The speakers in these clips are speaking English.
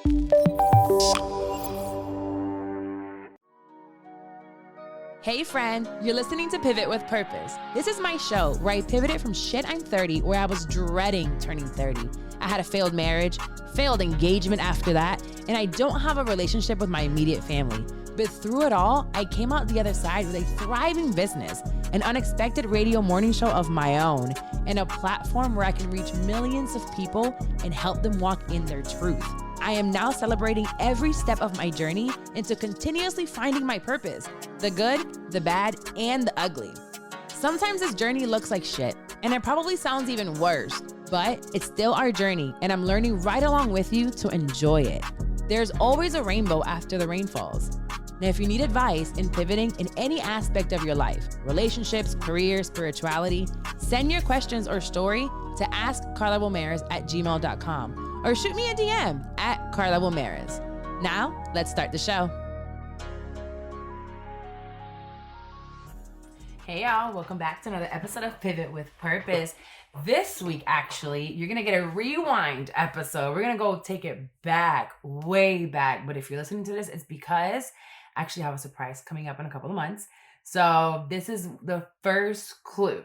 Hey friend, you're listening to Pivot with Purpose. This is my show where I pivoted from shit I'm 30, where I was dreading turning 30. I had a failed marriage, failed engagement after that, and I don't have a relationship with my immediate family. But through it all, I came out the other side with a thriving business, an unexpected radio morning show of my own, and a platform where I can reach millions of people and help them walk in their truth. I am now celebrating every step of my journey into continuously finding my purpose, the good, the bad, and the ugly. Sometimes this journey looks like shit, and it probably sounds even worse, but it's still our journey, and I'm learning right along with you to enjoy it. There's always a rainbow after the rain falls. Now, if you need advice in pivoting in any aspect of your life, relationships, career, spirituality, send your questions or story to askcarlawilmaris@gmail.com or shoot me a DM at Carla Wilmaris. Now, let's start the show. Hey y'all, welcome back to another episode of Pivot with Purpose. This week, actually, you're going to get a rewind episode. We're going to go take it back, way back. But if you're listening to this, it's because I actually have a surprise coming up in a couple of months. So this is the first clue.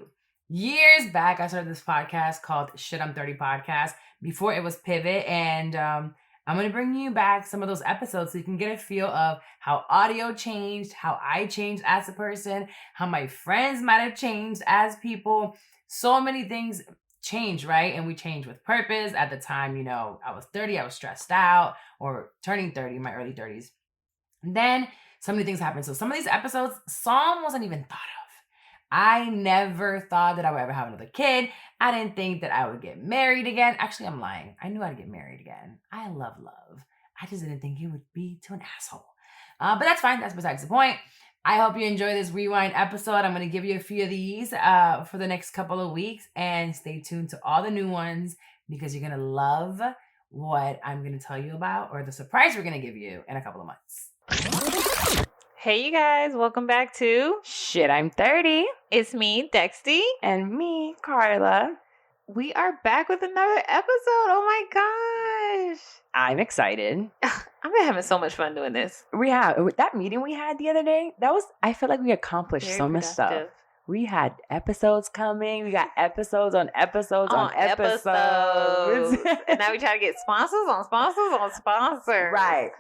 Years back, I started this podcast called Shit I'm 30 Podcast before it was Pivot. And I'm going to bring you back some of those episodes so you can get a feel of how audio changed, how I changed as a person, how my friends might have changed as people. So many things change, right? And we change with purpose. At the time, you know, I was 30, I was stressed out, or turning 30 in my early 30s. And then so many things happened. So some of these episodes, some wasn't even thought of. I never thought that I would ever have another kid. I didn't think that I would get married again. Actually, I'm lying. I knew I'd get married again. I love love. I just didn't think it would be to an asshole. But that's fine. That's besides the point. I hope you enjoy this rewind episode. I'm going to give you a few of these for the next couple of weeks. And stay tuned to all the new ones because you're going to love what I'm going to tell you about or the surprise we're going to give you in a couple of months. Hey, you guys. Welcome back to Shit I'm 30. It's me, Dexty. And me, Carla. We are back with another episode. Oh my gosh. I'm excited. I've been having so much fun doing this. We have that meeting we had the other day. I feel like we accomplished Very so much stuff. productive. We had episodes coming. We got episodes on episodes on episodes. And now we try to get sponsors on sponsors on sponsors. Right.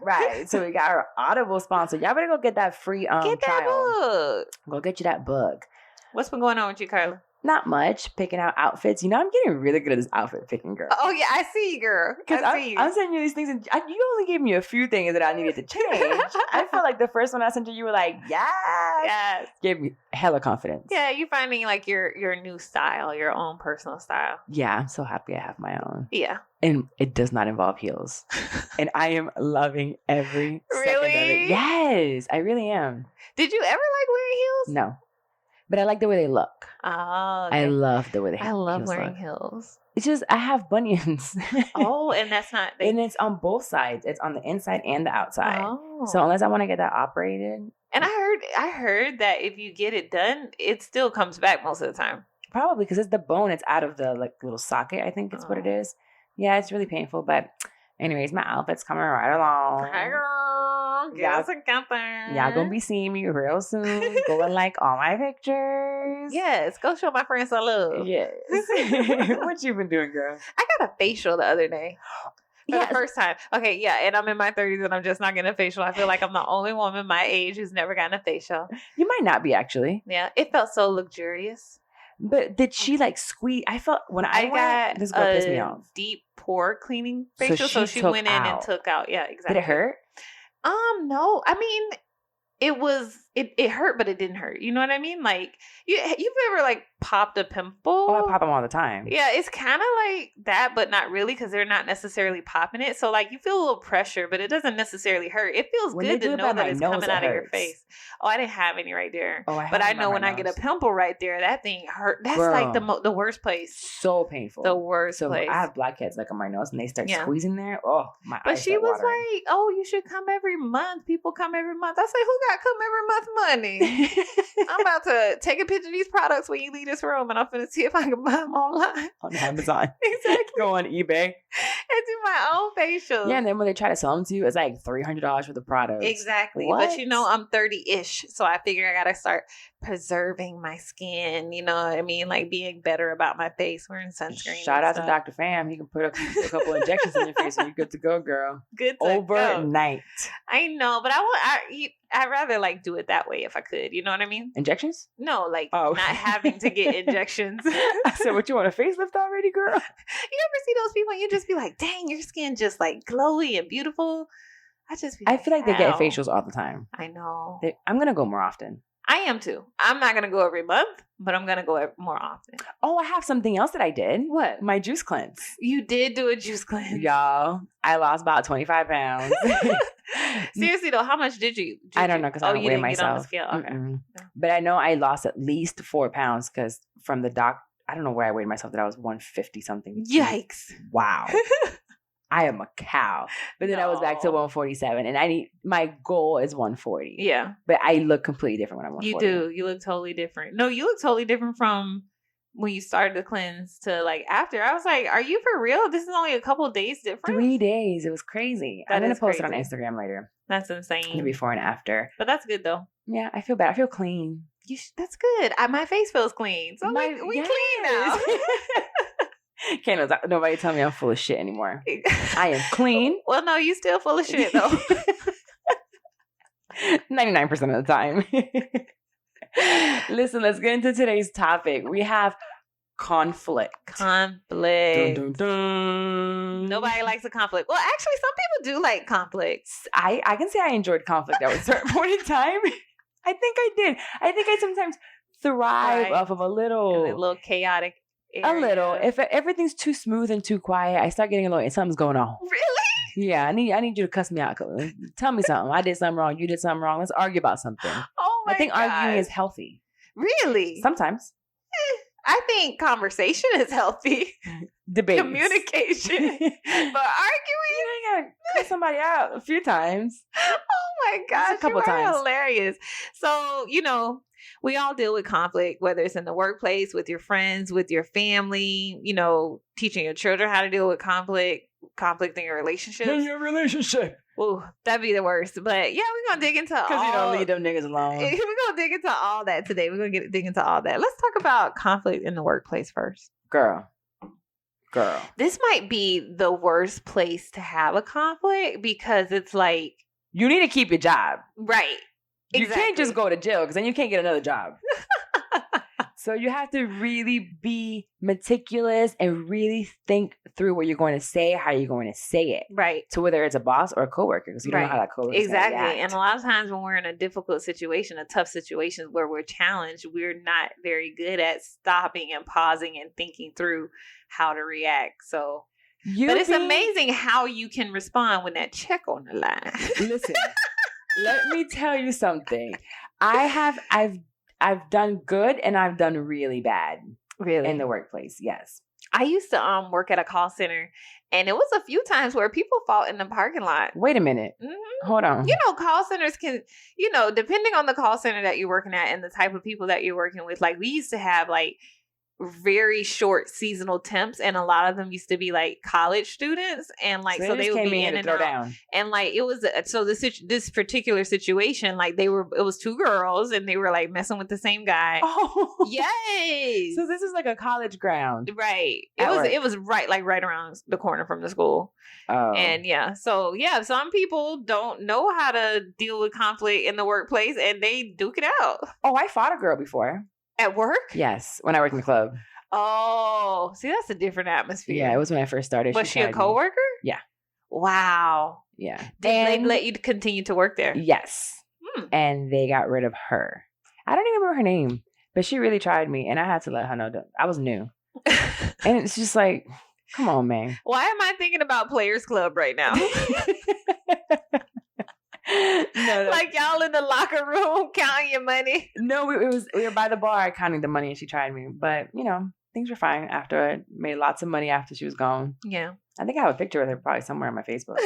So we got our Audible sponsor. Y'all better go get that free Get that trial. book. Go get you that book. What's been going on with you, Carla? Not much. Picking out outfits. You know, I'm getting really good at this outfit picking, girl. Oh, yeah. I see you, girl. Because I'm sending you these things, and you only gave me a few things that I needed to change. I feel like the first one I sent you were like, yes. Gave me hella confidence. Yeah, you finding like your new style, your own personal style. Yeah, I'm so happy I have my own. Yeah. And it does not involve heels. And I am loving every second of it. Yes, I really am. Did you ever like wearing heels? No. But I like the way they look. Oh, okay. I love the way they I love heels wearing look. heels. It's just, I have bunions. Oh, and that's not... And it's on both sides. It's on the inside and the outside. Oh. So unless I want to get that operated. And I heard that if you get it done, it still comes back most of the time. Probably because it's the bone. It's out of the like little socket, I think it's what it is. Yeah, it's really painful. But anyways, my outfit's coming right along. Hi, girl. Y'all gonna be seeing me real soon. Go and like all my pictures. Yes, go show my friends some love. Yes. What you been doing, girl? I got a facial the other day. For the first time. Okay, yeah, and I'm in my 30s and I'm just not getting a facial. I feel like I'm the only woman my age who's never gotten a facial. You might not be, actually. Yeah, it felt so luxurious. But did she like squeeze? I felt when I got this girl pissed me off. Deep pore cleaning facial, so she went in and took out. Yeah, exactly. Did it hurt? No. I mean, it hurt, but it didn't hurt. You know what I mean? Like you've ever like popped a pimple? Oh, I pop them all the time. Yeah, it's kind of like that, but not really because they're not necessarily popping it. So like you feel a little pressure, but it doesn't necessarily hurt. It feels good to know that it's coming out of your face. Oh, I didn't have any right there. Oh, but I know when I get a pimple right there, that thing hurt. That's like the worst place. So painful. The worst place. I have blackheads like on my nose, and they start squeezing there. Oh, my eyes. But she was like, "Oh, you should come every month. People come every month." I say, "Who got come every month money?" I'm about to take a picture of these products when you leave this room, and I'm finna see if I can buy them online on Amazon. Exactly. Go on eBay. and do my own facials. Yeah, and then when they try to sell them to you, it's like $300 for the product. Exactly. What? But I'm 30-ish, so I figure I gotta start preserving my skin. You know what I mean? Like being better about my face, wearing sunscreen. Shout out to Dr. Pham. He can put a couple injections in your face and you're good to go, girl. Good to overnight. Go. I know, but I'd rather like do it that way if I could. You know what I mean? Injections? No, like not having to get injections. I said, what, you want a facelift already, girl? You ever see those people and you just be like, dang, your skin just like glowy and beautiful? I feel like they get facials all the time. I know. I'm going to go more often. I am too. I'm not going to go every month, but I'm going to go more often. Oh, I have something else that I did. What? My juice cleanse. You did do a juice cleanse. Y'all, I lost about 25 pounds. Seriously though, how much did you? I don't know because I don't weigh myself. Get on the scale. Okay. But I know I lost at least 4 pounds because from the doc, I don't know where I weighed myself, that I was 150 something. Yikes. Wow. I am a cow. But then I was back to 147 and my goal is 140. Yeah. But I look completely different when I'm 140. You do. You look totally different. No, you look totally different from when you started the cleanse to like after. I was like, are you for real? This is only a couple of days different? 3 days. It was crazy. I'm going to post it on Instagram later. That's insane. The before and after. But that's good though. Yeah, I feel bad. I feel clean. That's good. My face feels clean. So we clean now. Can't nobody tell me I'm full of shit anymore. I am clean. Well, no, you still full of shit though. 99% of the time. Listen, let's get into today's topic. We have conflict. Dun, dun, dun. Nobody likes a conflict. Well, actually, some people do like conflicts. I can say I enjoyed conflict at a certain point in time. I think I did. I think I sometimes thrive off of a little chaotic area. A little. If everything's too smooth and too quiet, I start getting annoyed. Something's going on. Really? Yeah, I need you to cuss me out. Tell me something. I did something wrong. You did something wrong. Let's argue about something. Oh my God. I think arguing is healthy. Really? Sometimes. I think conversation is healthy. Debate. Communication. But arguing? You gotta cuss somebody out a few times. Oh my gosh. A couple times. Hilarious. So, we all deal with conflict, whether it's in the workplace, with your friends, with your family, teaching your children how to deal with conflict in your relationships. In your relationship. Ooh, that'd be the worst. But yeah, we're going to dig into all... Because you don't leave them niggas alone. We're going to dig into all that today. We're going to dig into all that. Let's talk about conflict in the workplace first. Girl. This might be the worst place to have a conflict because it's like... You need to keep your job. Right. Exactly. You can't just go to jail because then you can't get another job. So you have to really be meticulous and really think through what you're going to say, how you're going to say it. Right. To whether it's a boss or a coworker, because you don't know how that coworker is going to react. And a lot of times when we're in a difficult situation, a tough situation where we're challenged, we're not very good at stopping and pausing and thinking through how to react. So, but it's amazing how you can respond when that check on the line. Listen, let me tell you something. I've done good and I've done really bad. Really? In the workplace, yes. I used to work at a call center, and it was a few times where people fought in the parking lot. Wait a minute. Mm-hmm. Hold on. Call centers can, depending on the call center that you're working at and the type of people that you're working with, like we used to have like very short seasonal temps, and a lot of them used to be like college students, and like so they would be in and out. Down. And like it was this particular situation, like it was two girls and they were like messing with the same guy. Oh yes. So this is like a college ground, right? It was right around the corner from the school. Oh. And some people don't know how to deal with conflict in the workplace and they duke it out. Oh, I fought a girl before. At work? Yes, when I worked in the club. Oh, see, that's a different atmosphere. Yeah, it was when I first started. Was she a coworker? Yeah. Wow. Yeah. Did they let you continue to work there? Yes. And they got rid of her. I don't even remember her name, but she really tried me, and I had to let her know that I was new. And it's just like, come on, man. Why am I thinking about Players Club right now? No. Like y'all in the locker room counting your money. No, we were by the bar counting the money and she tried me. But, things were fine after I made lots of money after she was gone. Yeah. I think I have a picture of her probably somewhere on my Facebook.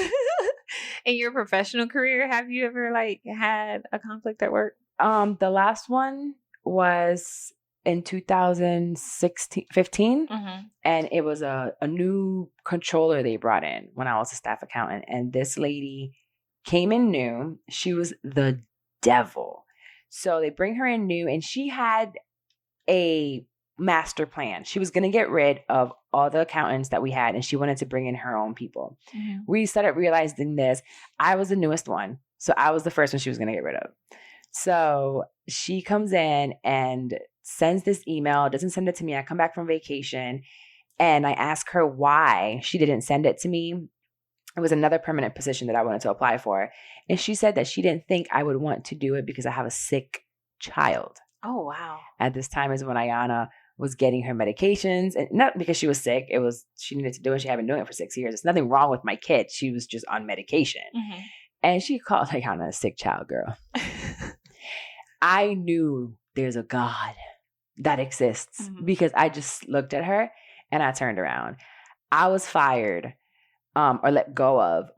In your professional career, have you ever had a conflict at work? The last one was in 2015, and it was a new controller they brought in when I was a staff accountant. And this lady came in new. She was the devil. So they bring her in new, and she had a master plan. She was going to get rid of all the accountants that we had, and she wanted to bring in her own people. We started realizing this. I was the newest one, so I was the first one she was going to get rid of. So she comes in and sends this email, doesn't send it to me. I come back from vacation, and I ask her why she didn't send it to me. It was another permanent position that I wanted to apply for. And she said that she didn't think I would want to do it because I have a sick child. Oh, wow. At this time is when Ayana was getting her medications, and not because she was sick. It was she needed to do it. She had been doing it for 6 years. There's nothing wrong with my kid. She was just on medication. And she called Ayana a sick child, girl. I knew there's a God that exists because I just looked at her and I turned around. I was fired or let go of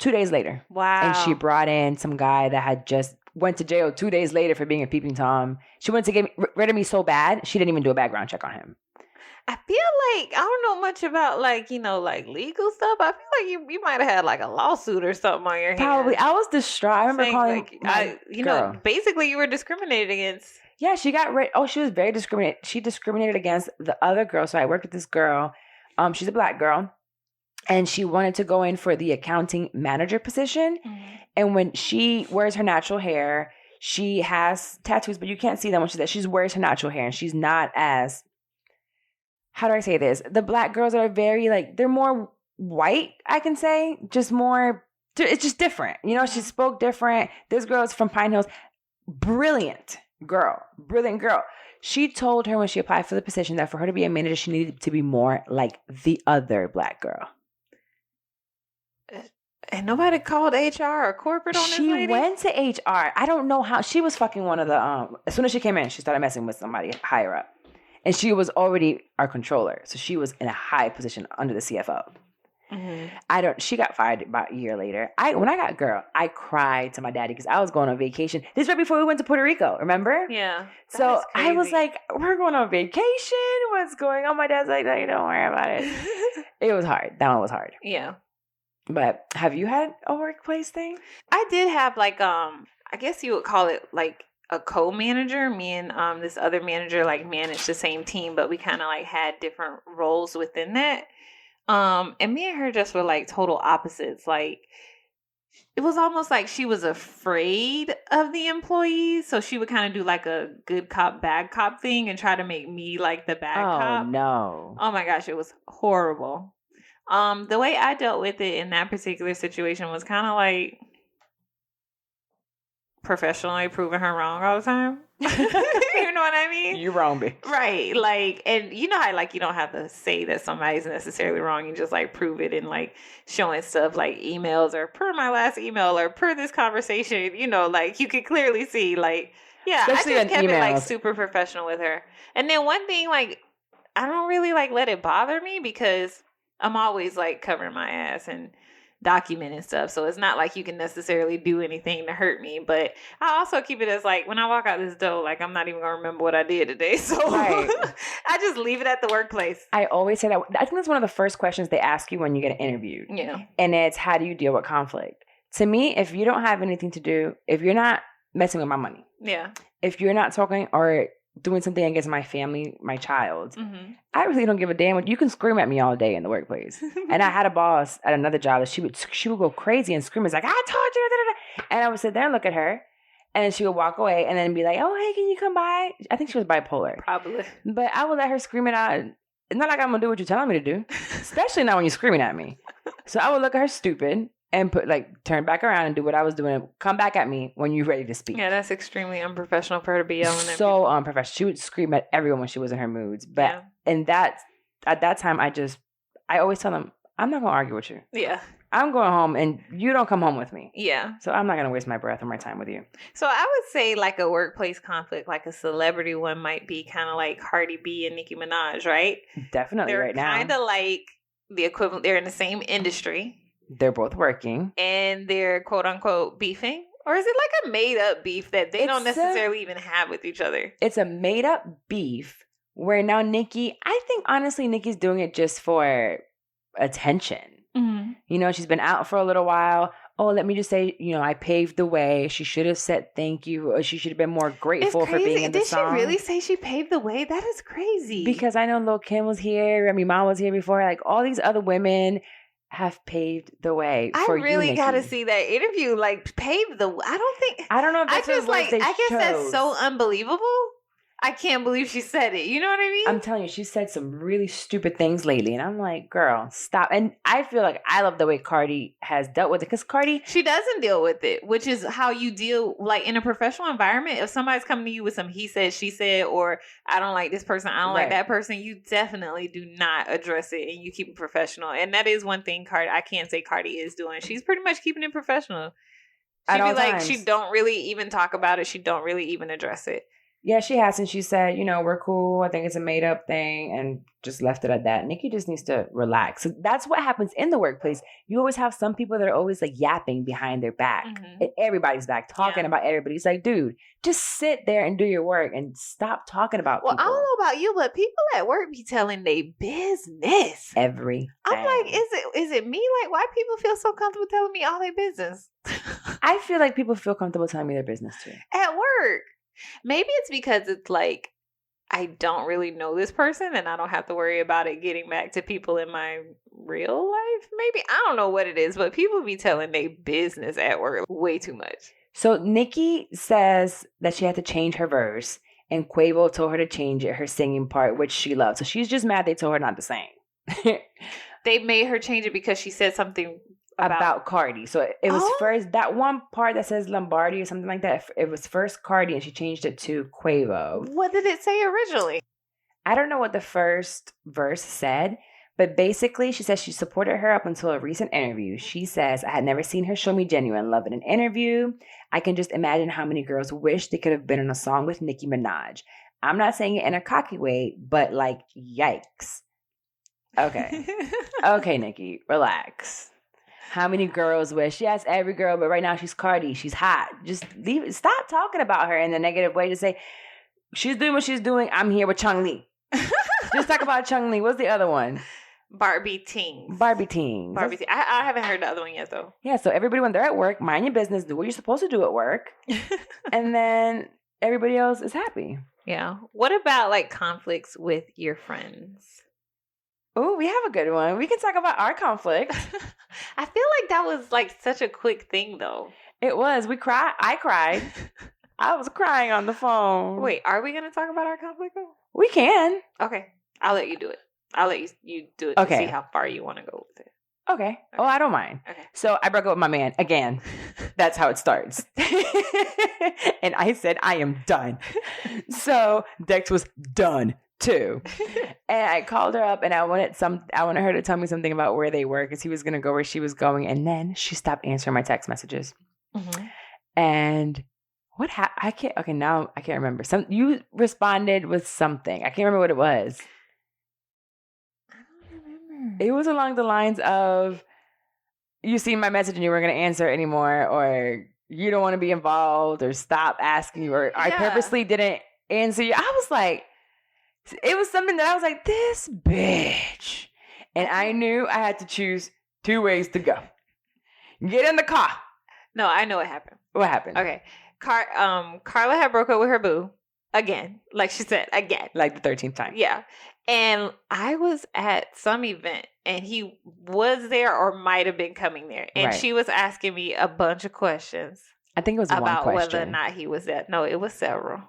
2 days later. Wow. And she brought in some guy that had just went to jail 2 days later for being a peeping Tom. She wanted to get rid of me so bad, she didn't even do a background check on him. I feel like I don't know much about like legal stuff. I feel like you might have had like a lawsuit or something on your hands. Probably. I was distraught. I remember calling basically you were discriminated against. Yeah, she got rid. Oh, she was very discriminated. She discriminated against the other girl. So I worked with this girl. She's a black girl. And she wanted to go in for the accounting manager position. And when she wears her natural hair, she has tattoos, but you can't see them when she wears her natural hair. And she's not as, how do I say this? The black girls are very they're more white, I can say. Just more, it's just different. You know, she spoke different. This girl is from Pine Hills. Brilliant girl. She told her when she applied for the position that for her to be a manager, she needed to be more like the other black girl. And nobody called HR or corporate on this lady? She went to HR. I don't know how. She was fucking one of the, as soon as she came in, she started messing with somebody higher up. And she was already our controller. So she was in a high position under the CFO. She got fired about a year later. When I got girl, I cried to my daddy because I was going on vacation. This is right before we went to Puerto Rico, remember? Yeah. So I was like, we're going on vacation. What's going on? My dad's like, no, don't worry about it. It was hard. That one was hard. Yeah. But have you had a workplace thing? I did have I guess you would call it like a co-manager. Me and this other manager managed the same team, but we kind of had different roles within that. And me and her just were total opposites. It was almost like she was afraid of the employees, so she would kind of do a good cop, bad cop thing and try to make me the bad cop. Oh no! Oh my gosh, it was horrible. The way I dealt with it in that particular situation was kind of professionally proving her wrong all the time. You know what I mean? You're wrong, bitch. Right. And you know how you don't have to say that somebody's necessarily wrong. You just prove it in showing stuff like emails or per my last email or per this conversation. You know, you can clearly see yeah, especially I just kept emails. It super professional with her. And then one thing I don't really let it bother me because I'm always covering my ass and documenting stuff. So it's not you can necessarily do anything to hurt me. But I also keep it as when I walk out this door, I'm not even going to remember what I did today. So I just leave it at the workplace. I always say that. I think that's one of the first questions they ask you when you get interviewed. Yeah. And it's, how do you deal with conflict? To me, if you don't have anything to do, if you're not messing with my money. Yeah. If you're not talking or doing something against my family, my child, I really don't give a damn. You can scream at me all day in the workplace. And I had a boss at another job that she would go crazy and scream. It's I told you. Da, da, da. And I would sit there and look at her. And then she would walk away and then be like, oh, hey, can you come by? I think she was bipolar. Probably. But I would let her scream it out. It's not like I'm going to do what you're telling me to do. Especially not when you're screaming at me. So I would look at her stupid and turn back around and do what I was doing. Come back at me when you're ready to speak. Yeah, that's extremely unprofessional for her to be yelling at me. So unprofessional. She would scream at everyone when she was in her moods. But at that time, I always tell them, I'm not going to argue with you. Yeah. I'm going home and you don't come home with me. Yeah. So I'm not going to waste my breath or my time with you. So I would say a workplace conflict, a celebrity one might be kind of like Cardi B and Nicki Minaj, right? Definitely. They're right now. They're kind of the equivalent. They're in the same industry. They're both working. And they're quote unquote beefing Or is it like a made up beef that they don't necessarily even have with each other? It's a made up beef where now Nikki, I think honestly Nikki's doing it just for attention. Mm-hmm. You know, she's been out for a little while. Oh, let me just say, you know, I paved the way. She should have said thank you. Or she should have been more grateful for being in the song. Did she really say she paved the way? That is crazy. Because I know Lil' Kim was here. Remy Ma was here before. Like, all these other women have paved the way for you, Nikki. I really got to see that interview. Like, paved the way. I don't know if that's just like, I guess that's so unbelievable. I can't believe she said it. You know what I mean? I'm telling you, she said some really stupid things lately. And I'm like, girl, stop. And I feel like I love the way Cardi has dealt with it. Because Cardi... She doesn't deal with it, which is how you deal, like, in a professional environment. If somebody's coming to you with some he said, she said, or I don't like this person, I don't like that person, you definitely do not address it and you keep it professional. And that is one thing I can't say Cardi is doing. She's pretty much keeping it professional. She'd be like, she don't really even talk about it. She don't really even address it. Yeah, she has, and she said, you know, we're cool. I think it's a made-up thing, and just left it at that. Nikki just needs to relax. So that's what happens in the workplace. You always have some people that are always, like, yapping behind their back. Mm-hmm. Everybody's back, talking about everybody. It's like, dude, just sit there and do your work and stop talking about people. Well, I don't know about you, but people at work be telling their business. Everything. I'm like, is it me? Like, why people feel so comfortable telling me all their business? I feel like people feel comfortable telling me their business, too. At work. Maybe it's because it's like, I don't really know this person and I don't have to worry about it getting back to people in my real life. Maybe, I don't know what it is, but people be telling their business at work way too much. So Nikki says that she had to change her verse and Quavo told her to change it, her singing part, which she loved. So she's just mad they told her not to sing. They made her change it because she said something about Cardi. So it was first, that one part that says Lombardi or something like that, it was first Cardi and she changed it to Quavo. What did it say originally? I don't know what the first verse said, but basically she says she supported her up until a recent interview. She says, I had never seen her show me genuine love in an interview. I can just imagine how many girls wish they could have been in a song with Nicki Minaj. I'm not saying it in a cocky way, but like, yikes. Okay. Okay, Nikki, relax. How many girls wish? Yes, every girl, but right now she's Cardi. She's hot. Just stop talking about her in a negative way. Just say, she's doing what she's doing. I'm here with Chung Lee. Just talk about Chung Lee. What's the other one? Barbie Teens. I haven't heard the other one yet, though. Yeah, so everybody, when they're at work, mind your business. Do what you're supposed to do at work. And then everybody else is happy. Yeah. What about, like, conflicts with your friends? Oh, we have a good one. We can talk about our conflict. I feel like that was like such a quick thing, though. It was. We cried. I cried. I was crying on the phone. Wait, are we going to talk about our conflict, though? We can. Okay. I'll let you do it. I'll let you do it to see how far you want to go with it. Okay. Oh, I don't mind. Okay. So I broke up with my man again. That's how it starts. And I said, I am done. So Dex was done too. And I called her up and I wanted her to tell me something about where they were because he was going to go where she was going. And then she stopped answering my text messages. Mm-hmm. And what happened? Now I can't remember. You responded with something. I can't remember what it was. I don't remember. It was along the lines of, you seen my message and you weren't going to answer anymore, or you don't want to be involved, or stop asking you, or I purposely didn't answer you. I was like, it was something that I was like, this bitch. And I knew I had to choose two ways to go. Get in the car. No, I know what happened. What happened? Okay. Carla had broke up with her boo. Again. Like she said, again. Like the 13th time. Yeah. And I was at some event and he was there or might have been coming there. And she was asking me a bunch of questions. I think it was one question. About whether or not he was there. No, it was several.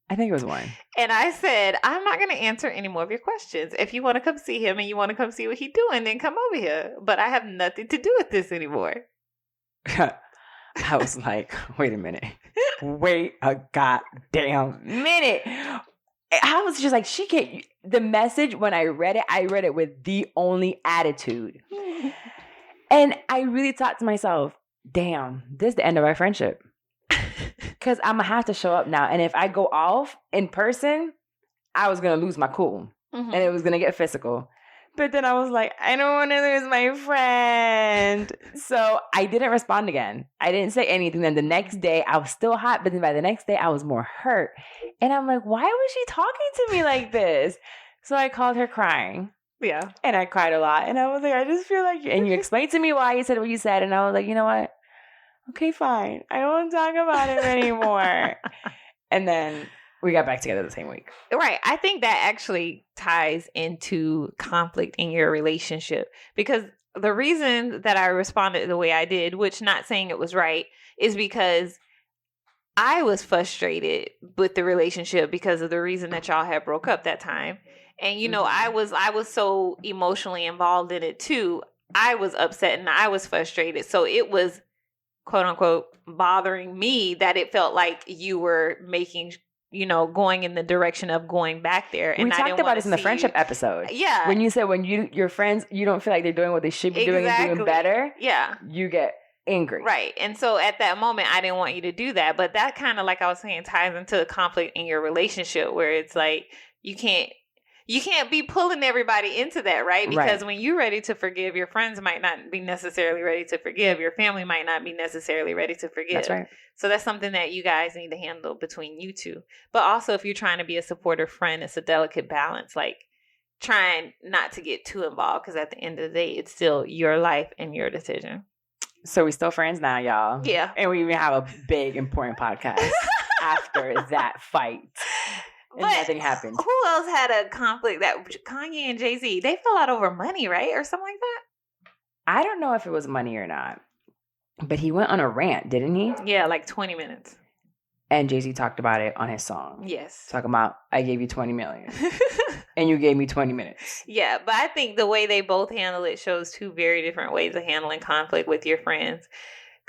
I think it was one. And I said, I'm not going to answer any more of your questions. If you want to come see him and you want to come see what he's doing, then come over here. But I have nothing to do with this anymore. I was like, wait a minute. Wait a goddamn minute. I was just like, she can't. The message, when I read it with the only attitude. And I really thought to myself, damn, this is the end of our friendship. Because I'm going to have to show up now. And if I go off in person, I was going to lose my cool. Mm-hmm. And it was going to get physical. But then I was like, I don't want to lose my friend. So I didn't respond again. I didn't say anything. Then the next day, I was still hot. But then by the next day, I was more hurt. And I'm like, why was she talking to me like this? So I called her crying. Yeah. And I cried a lot. And I was like, I just feel like you. And you explained to me why you said what you said. And I was like, you know what? Okay, fine. I don't want to talk about it anymore. And then we got back together the same week. Right. I think that actually ties into conflict in your relationship, because the reason that I responded the way I did, which not saying it was right, is because I was frustrated with the relationship because of the reason that y'all had broke up that time. And, you know, I was so emotionally involved in it too. I was upset and I was frustrated. So it was, quote unquote, bothering me that it felt like you were making, you know, going in the direction of going back there. And we talked about this in the friendship episode. Yeah. When you said your friends, you don't feel like they're doing what they should be doing and doing better. Yeah. You get angry. Right. And so at that moment, I didn't want you to do that. But that kind of, like I was saying, ties into a conflict in your relationship where it's like you can't be pulling everybody into that, right? Because when you're ready to forgive, your friends might not be necessarily ready to forgive. Your family might not be necessarily ready to forgive. That's right. So that's something that you guys need to handle between you two. But also, if you're trying to be a supportive friend, it's a delicate balance, like trying not to get too involved, because at the end of the day, it's still your life and your decision. So we still friends now, y'all. Yeah. And we even have a big, important podcast after that fight. And but nothing happened. Who else had a conflict? That Kanye and Jay-Z, they fell out over money, right? Or something like that? I don't know if it was money or not. But he went on a rant, didn't he? Yeah, like 20 minutes. And Jay-Z talked about it on his song. Yes. Talking about, I gave you 20 million. And you gave me 20 minutes. Yeah, but I think the way they both handle it shows two very different ways of handling conflict with your friends.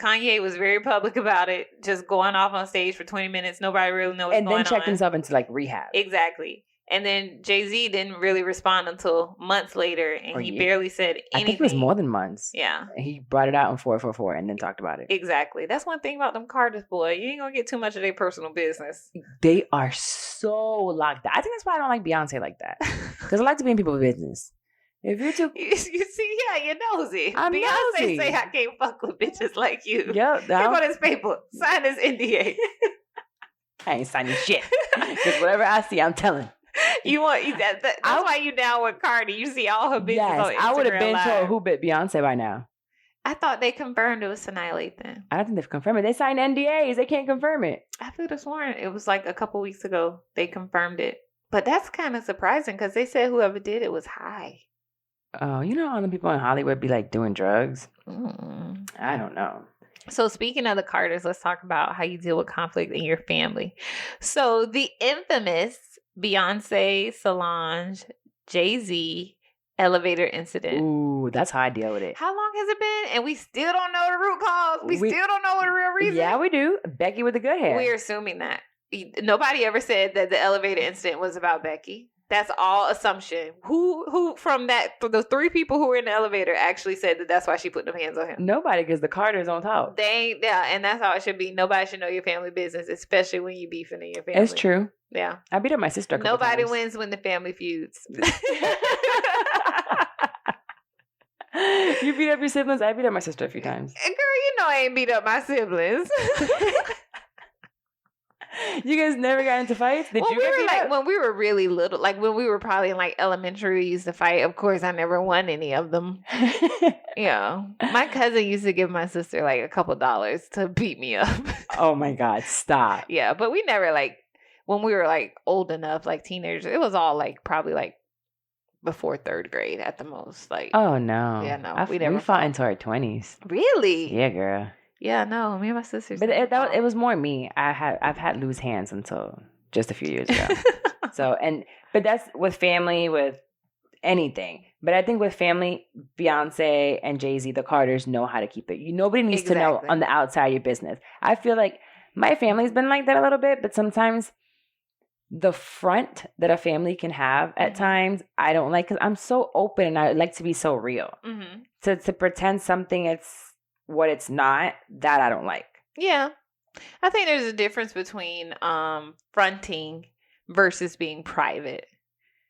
Kanye was very public about it, just going off on stage for 20 minutes. Nobody really knows what's going on. And then checked himself into like rehab. Exactly. And then Jay-Z didn't really respond until months later, and he barely said anything. I think it was more than months. Yeah. He brought it out on 444 and then talked about it. Exactly. That's one thing about them Carters, boy. You ain't gonna get too much of their personal business. They are so locked down. I think that's why I don't like Beyonce like that. Because I like to be in people's business. If you're too... You see, yeah, you're nosy. I'm Beyonce nosy. Say I can't fuck with bitches like you. Yep. Here go this paper. Sign this NDA. I ain't signing shit. Because whatever I see, I'm telling. That's why you down with Cardi. You see all her bitches on Instagram. I would have been Live. told who bit Beyonce by now. I thought they confirmed it was Sanaa Lathan. I don't think they've confirmed it. They signed NDAs. They can't confirm it. I could have sworn it was like a couple weeks ago they confirmed it. But that's kind of surprising because they said whoever did it was high. Oh, you know all the people in Hollywood be like doing drugs? Mm. I don't know. So speaking of the Carters, let's talk about how you deal with conflict in your family. So the infamous Beyonce, Solange, Jay-Z elevator incident. Ooh, that's how I deal with it. How long has it been? And we still don't know the root cause. We still don't know the real reason. Yeah, we do. Becky with the good hair. We're assuming that. Nobody ever said that the elevator incident was about Becky. That's all assumption. Who from the three people who were in the elevator actually said that that's why she put them hands on him? Nobody, because the Carters on top. And that's how it should be. Nobody should know your family business, especially when you beefing in your family. It's true. Yeah. I beat up my sister a couple Nobody times. wins when the family feuds. You beat up your siblings? I beat up my sister a few times. Girl, you know I ain't beat up my siblings. You guys never got into fights? Did you get beat up? When we were really little, like when we were probably in like elementary, we used to fight. Of course, I never won any of them. Yeah. My cousin used to give my sister like a couple dollars to beat me up. Oh my God, stop. Yeah, but we never like, when we were like old enough, like teenagers, it was all like probably like before third grade at the most. Like, oh no. Yeah, no. We fought into our 20s. Really? Yeah, girl. Yeah, no, me and my sisters. But it was more me. I've had loose hands until just a few years ago. But that's with family, with anything. But I think with family, Beyonce and Jay-Z, the Carters know how to keep it. Nobody needs to know on the outside of your business. I feel like my family's been like that a little bit, but sometimes the front that a family can have at times, I don't like, because I'm so open and I like to be so real. Mm-hmm. To pretend something it's what it's not, that I don't like. Yeah. I think there's a difference between fronting versus being private.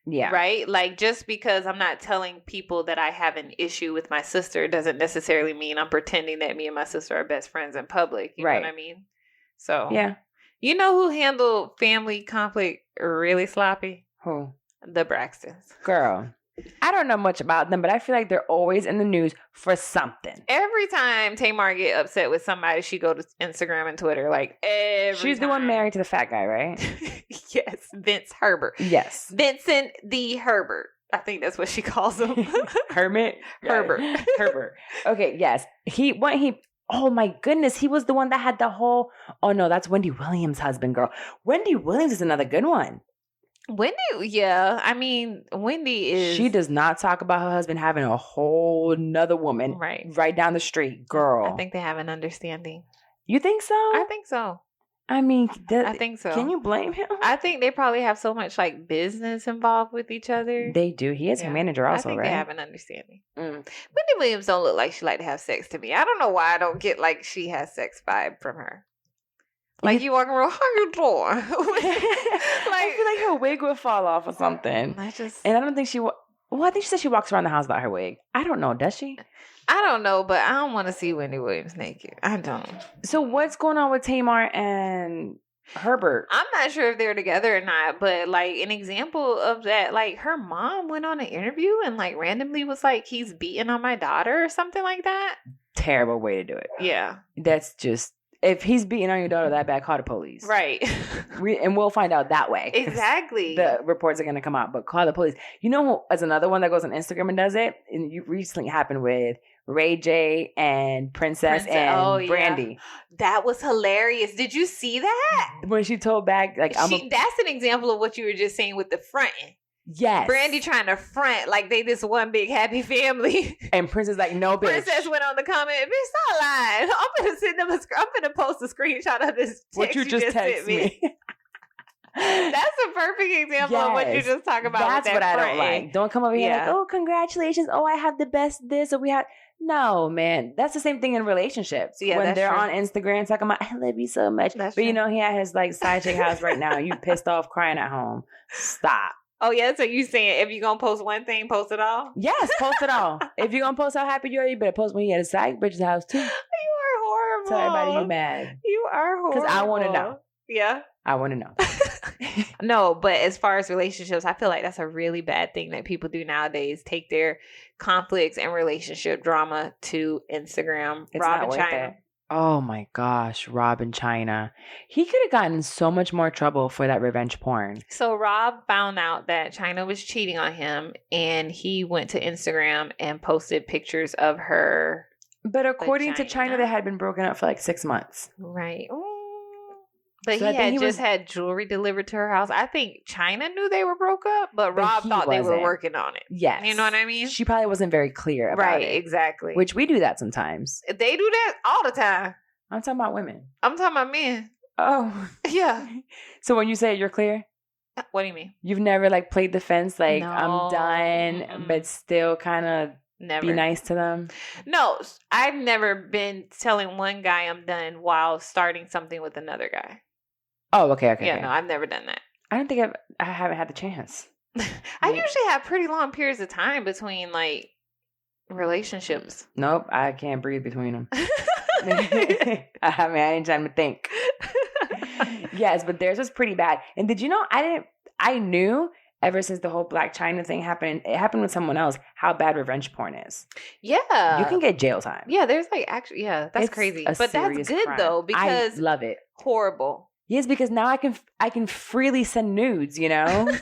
Yeah. Right? Like, just because I'm not telling people that I have an issue with my sister doesn't necessarily mean I'm pretending that me and my sister are best friends in public. You know what I mean? So, yeah. You know who handled family conflict really sloppy? Who? The Braxtons. Girl. I don't know much about them, but I feel like they're always in the news for something. Every time Tamar get upset with somebody, she go to Instagram and Twitter. Like, She's the one married to the fat guy, right? Yes. Vince Herbert. Yes. Vincent the Herbert. I think that's what she calls him. Hermit? Herbert. Herbert. Okay, yes. Oh my goodness, he was the one that had the whole, oh no, that's Wendy Williams' husband, girl. Wendy Williams is another good one. Wendy, yeah. I mean, Wendy is... She does not talk about her husband having a whole nother woman right down the street, girl. I think they have an understanding. You think so? I think so. I mean, I think so. Can you blame him? I think they probably have so much like business involved with each other. They do. He is her manager also, right? I think they have an understanding. Wendy Williams don't look like she like to have sex to me. I don't know why I don't get like she has sex vibe from her. Like you walking around, how you doing? Like, I feel like her wig would fall off or something. And I don't think I think she said she walks around the house without her wig. I don't know. Does she? I don't know, but I don't want to see Wendy Williams naked. I don't. So what's going on with Tamar and Herbert? I'm not sure if they're together or not, but like an example of that, like her mom went on an interview and like randomly was like, he's beating on my daughter or something like that. Terrible way to do it. Yeah. That's just... If he's beating on your daughter that bad, call the police. Right. And we'll find out that way. Exactly. The reports are going to come out, but call the police. You know who is another one that goes on Instagram and does it? And you recently happened with Ray J and Princess and Brandy. Yeah. That was hilarious. Did you see that? When she told back, like, that's an example of what you were just saying with the fronting. Yes. Brandy trying to front like they this one big happy family. And Princess like, no, bitch. Princess went on the comment, bitch, stop lying. I'm gonna post a screenshot of this text what you just sent me. That's a perfect example of what you just talked about. That's what I don't like. Don't come over here like, oh, congratulations. Oh, I have the best this. Or we have... No, man. That's the same thing in relationships. Yeah, when they're on Instagram talking about, I love you so much. But you know, he at his like side chick house right now. You pissed off crying at home. Stop. Oh, yeah? So you saying if you're going to post one thing, post it all? Yes, post it all. If you're going to post how happy you are, you better post when you at a side bitch's house, too. You are horrible. Tell everybody you mad. You are horrible. Because I want to know. Yeah? I want to know. No, but as far as relationships, I feel like that's a really bad thing that people do nowadays. Take their conflicts and relationship drama to Instagram. It's Rob and China. Oh my gosh, Rob and China. He could have gotten in so much more trouble for that revenge porn. So Rob found out that China was cheating on him and he went to Instagram and posted pictures of her. But according to China, they had been broken up for like 6 months. Right. But so he had had jewelry delivered to her house. I think China knew they were broke up, but Rob thought they were working on it. Yes. You know what I mean? She probably wasn't very clear about it. Right, exactly. Which we do that sometimes. They do that all the time. I'm talking about women. I'm talking about men. Oh. Yeah. So when you say you're clear? What do you mean? You've never like played the fence like, no. I'm done, but still kind of be nice to them? No, I've never been telling one guy I'm done while starting something with another guy. Oh, okay. Yeah, no, I've never done that. I don't think I haven't had the chance. I usually have pretty long periods of time between like relationships. Nope, I can't breathe between them. I ain't trying to think. Yes, but theirs was pretty bad. And did you know I knew ever since the whole Black China thing happened, it happened with someone else, how bad revenge porn is. Yeah. You can get jail time. Yeah, there's like actually, that's it's crazy. But that's good crime. Though, because I love it. Horrible. Yes, because now I can freely send nudes, you know?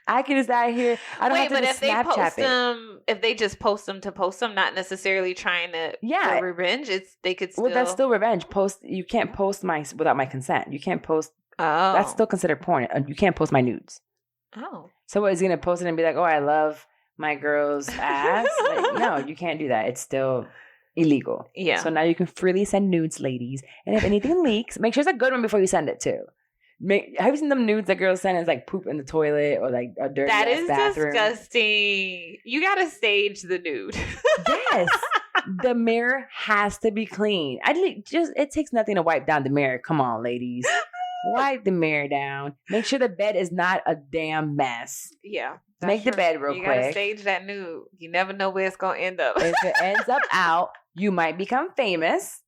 I can just out here. I don't have to just Snapchat it. If they just post them to post them, not necessarily trying to get revenge, they could still... Well, that's still revenge. You can't post without my consent. You can't post... Oh. That's still considered porn. You can't post my nudes. Oh. So what, is he going to post it and be like, oh, I love my girl's ass? Like, no, you can't do that. It's still... illegal. Yeah. So now you can freely send nudes, ladies. And if anything leaks, make sure it's a good one before you send it too. Have you seen them nudes that girls send as like poop in the toilet or like a dirty bathroom? That is disgusting. You gotta stage the nude. Yes. The mirror has to be clean. It takes nothing to wipe down the mirror. Come on, ladies. wipe the mirror down. Make sure the bed is not a damn mess. Yeah. Make the bed real quick. You gotta stage that nude. You never know where it's gonna end up. If it ends up out, you might become famous.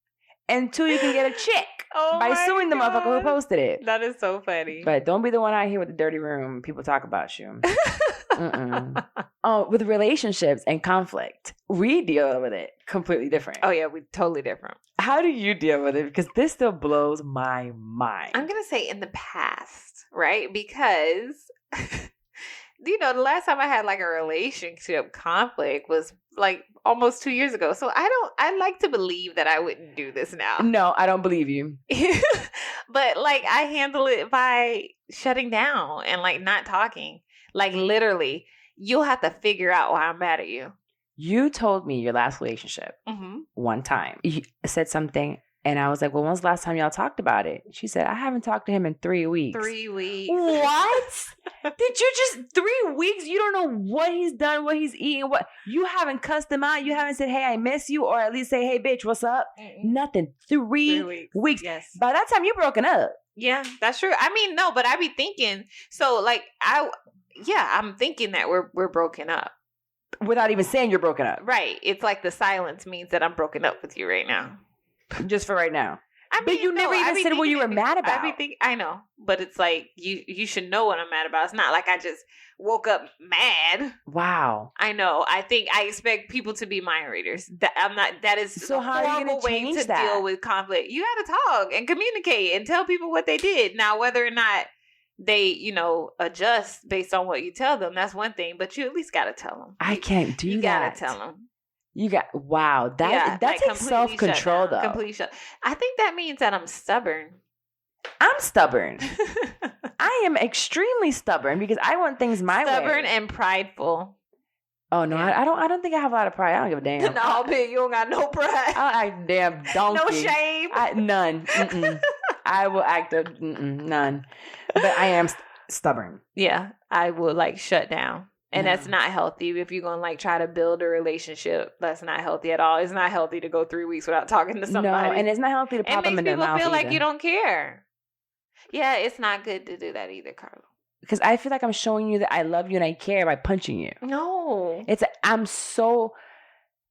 And 2, you can get a check by suing the motherfucker who posted it. That is so funny. But don't be the one out here with the dirty room. People talk about you. Oh, with relationships and conflict, we deal with it completely different. Oh yeah, we're totally different. How do you deal with it? Because this still blows my mind. I'm gonna say in the past, right? Because the last time I had like a relationship conflict was like almost 2 years ago. So I like to believe that I wouldn't do this now. No, I don't believe you. But like I handle it by shutting down and like not talking. Like literally, you'll have to figure out why I'm mad at you. You told me your last relationship one time. You said something. And I was like, well, when's the last time y'all talked about it? She said, I haven't talked to him in 3 weeks. 3 weeks. What? Did you just 3 weeks? You don't know what he's done, what he's eating, what you haven't cussed him out. You haven't said, hey, I miss you, or at least say, hey, bitch, what's up? Nothing. 3 weeks. Yes. By that time, you broken up. Yeah, that's true. I mean, no, but I be thinking, so like I'm thinking that we're broken up. Without even saying you're broken up. Right. It's like the silence means that I'm broken up with you right now. Just for right now. I mean, but you never even said what you were mad about. I know, but it's like you should know what I'm mad about. It's not like I just woke up mad. Wow. I know. I expect people to be mind readers. That is so how are you going to change that? Deal with conflict. You got to talk and communicate and tell people what they did. Now, whether or not they, adjust based on what you tell them, that's one thing. But you at least got to tell them. I can't do that. You got to tell them. Wow. That takes self-control, though. Complete shut. I think that means that I'm stubborn. I'm stubborn. I am extremely stubborn because I want things my way. Stubborn and prideful. Oh no, yeah. I don't think I have a lot of pride. I don't give a damn. No, bitch, you don't got no pride. I act damn donkey. No shame. None. I will act none. But I am stubborn. Yeah, I will like shut down. And that's not healthy. If you're going to like try to build a relationship, that's not healthy at all. It's not healthy to go 3 weeks without talking to somebody. No, and it's not healthy to pop them in their mouth. It makes people feel either. like you don't care. Yeah, it's not good to do that either, Carla. Because I feel like I'm showing you that I love you and I care by punching you. No.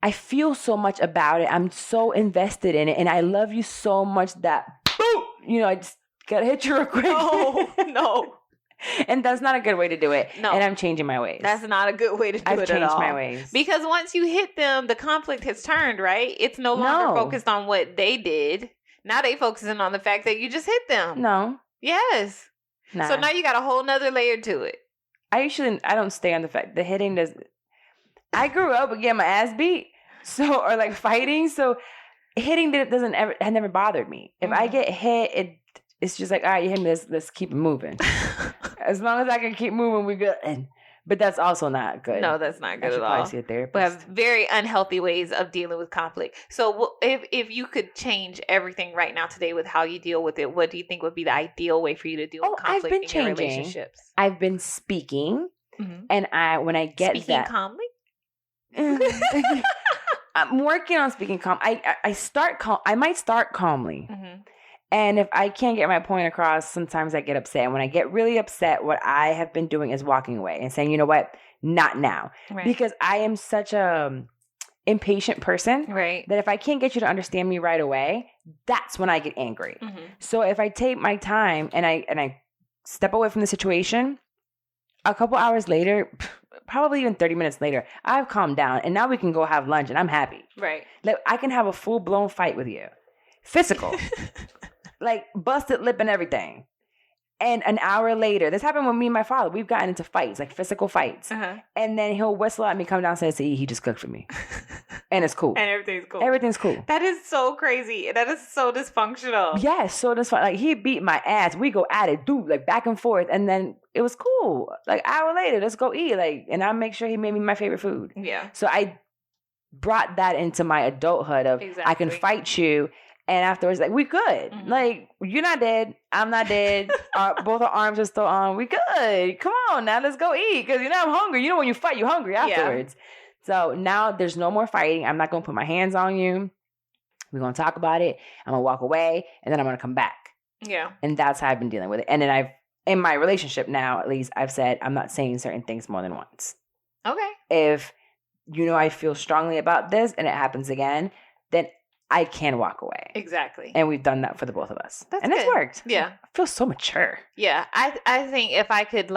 I feel so much about it. I'm so invested in it. And I love you so much that, boom, I just got to hit you real quick. No. And that's not a good way to do it. No. And I'm changing my ways. That's not a good way to do it at all. I've changed my ways. Because once you hit them, the conflict has turned, right? It's no longer focused on what they did. Now they focusing on the fact that you just hit them. No. Yes. Nah. So now you got a whole nother layer to it. I don't stay on the fact. The hitting does. I grew up with getting my ass beat. Or like fighting. So hitting had never bothered me. If I get hit, it's just like, all right, you hit me, let's keep it moving. As long as I can keep moving, we're good. But that's also not good. No, that's not good at all. Probably see a therapist. We have very unhealthy ways of dealing with conflict. So if you could change everything right now today with how you deal with it, what do you think would be the ideal way for you to deal with conflict in your relationships? I've been speaking. And when I get speaking calmly? I'm working on speaking calm. I might start calmly. And if I can't get my point across, sometimes I get upset. And when I get really upset, what I have been doing is walking away and saying, you know what? Not now. Right. Because I am such a impatient person that if I can't get you to understand me right away, that's when I get angry. So if I take my time and I step away from the situation, a couple hours later, probably even 30 minutes later, I've calmed down and now we can go have lunch and I'm happy. Right. Like I can have a full-blown fight with you. Physical. Like busted lip and everything. And an hour later, this happened with me and my father. We've gotten into fights, like physical fights. And then he'll whistle at me, come downstairs and say, he just cooked for me. And it's cool. And everything's cool. Everything's cool. That is so crazy. That is so dysfunctional. Yes, so dysfunctional. Like he beat my ass. We go at it, dude, like back and forth. And then it was cool. Like an hour later, let's go eat. Like, and I make sure he made me my favorite food. Yeah. So I brought that into my adulthood of I can fight you. And afterwards, like, we good. Like, you're not dead. I'm not dead. Both our arms are still on. We good. Come on, now let's go eat. Because, I'm hungry. When you fight, you're hungry afterwards. Yeah. So now there's no more fighting. I'm not going to put my hands on you. We're going to talk about it. I'm going to walk away. And then I'm going to come back. Yeah. And that's how I've been dealing with it. And then in my relationship now, at least, I've said I'm not saying certain things more than once. Okay. If, I feel strongly about this and it happens again, then I can walk away. Exactly. And we've done that for the both of us. That's and good. It's worked. Yeah. I feel so mature. Yeah. I think if I could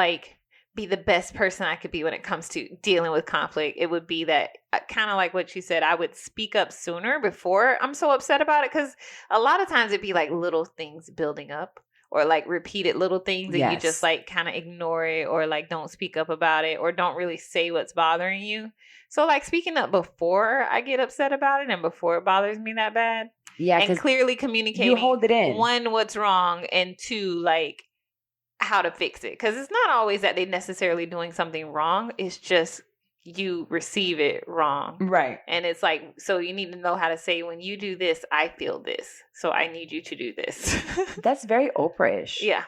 be the best person I could be when it comes to dealing with conflict, it would be that kind of like what you said, I would speak up sooner before I'm so upset about it. Because a lot of times it'd be little things building up or repeated little things that you just kind of ignore it or don't speak up about it or don't really say what's bothering you. So speaking up before I get upset about it and before it bothers me that bad. Yeah. And clearly communicating. You hold it in. One, what's wrong, and two, how to fix it. Because it's not always that they're necessarily doing something wrong. It's just you receive it wrong. Right. And it's so you need to know how to say, when you do this, I feel this. So I need you to do this. That's very Oprah-ish. Yeah.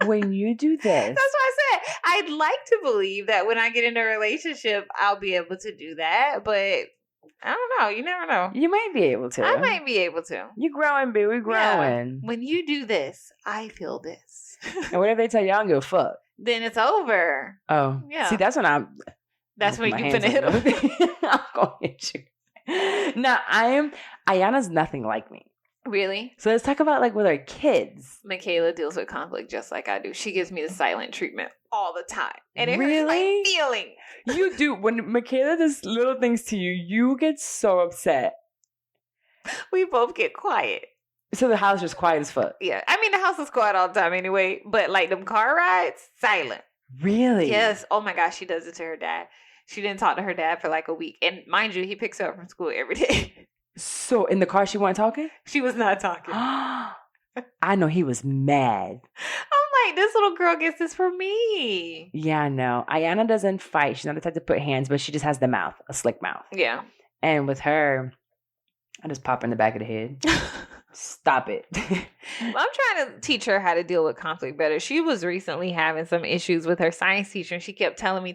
When you do this. That's what I said. I'd like to believe that when I get in a relationship, I'll be able to do that. But I don't know. You never know. You might be able to. I might be able to. You're growing, baby. We're growing. Yeah. When you do this, I feel this. And what if they tell you I don't give a fuck? Then it's over. Oh. Yeah. See, that's when That's when you finna hit them. I'm going to hit you. Now, Ayana's nothing like me. Really? So let's talk about with our kids. Michaela deals with conflict just like I do. She gives me the silent treatment all the time. And it really? hurts my feeling. You do. When Michaela does little things to you, you get so upset. We both get quiet. So the house is quiet as fuck. Yeah. I mean, the house is quiet all the time anyway. But them car rides, silent. Really? Yes. Oh my gosh, she does it to her dad. She didn't talk to her dad for a week. And mind you, he picks her up from school every day. So in the car, she wasn't talking? She was not talking. I know he was mad. I'm this little girl gets this for me. Yeah, I know. Ayana doesn't fight. She's not the type to put hands, but she just has the mouth, a slick mouth. Yeah. And with her, I just pop her in the back of the head. Stop it. I'm trying to teach her how to deal with conflict better. She was recently having some issues with her science teacher, and she kept telling me.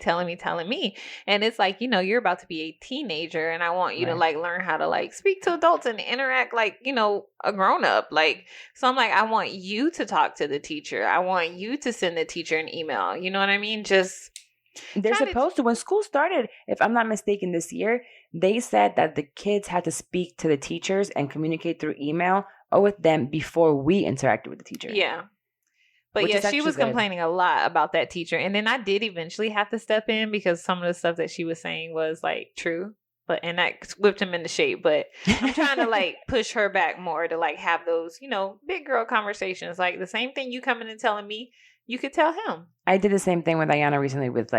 And it's you're about to be a teenager, and I want you to learn how to speak to adults and interact a grown up. So I'm I want you to talk to the teacher. I want you to send the teacher an email. You know what I mean? Just they're supposed to. When school started, if I'm not mistaken, this year, they said that the kids had to speak to the teachers and communicate through email or with them before we interacted with the teacher. Yeah. But she was complaining a lot about that teacher. And then I did eventually have to step in because some of the stuff that she was saying was true. And that whipped him into shape. But I'm trying to push her back more to have those, big girl conversations. The same thing you coming and telling me, you could tell him. I did the same thing with Ayana recently with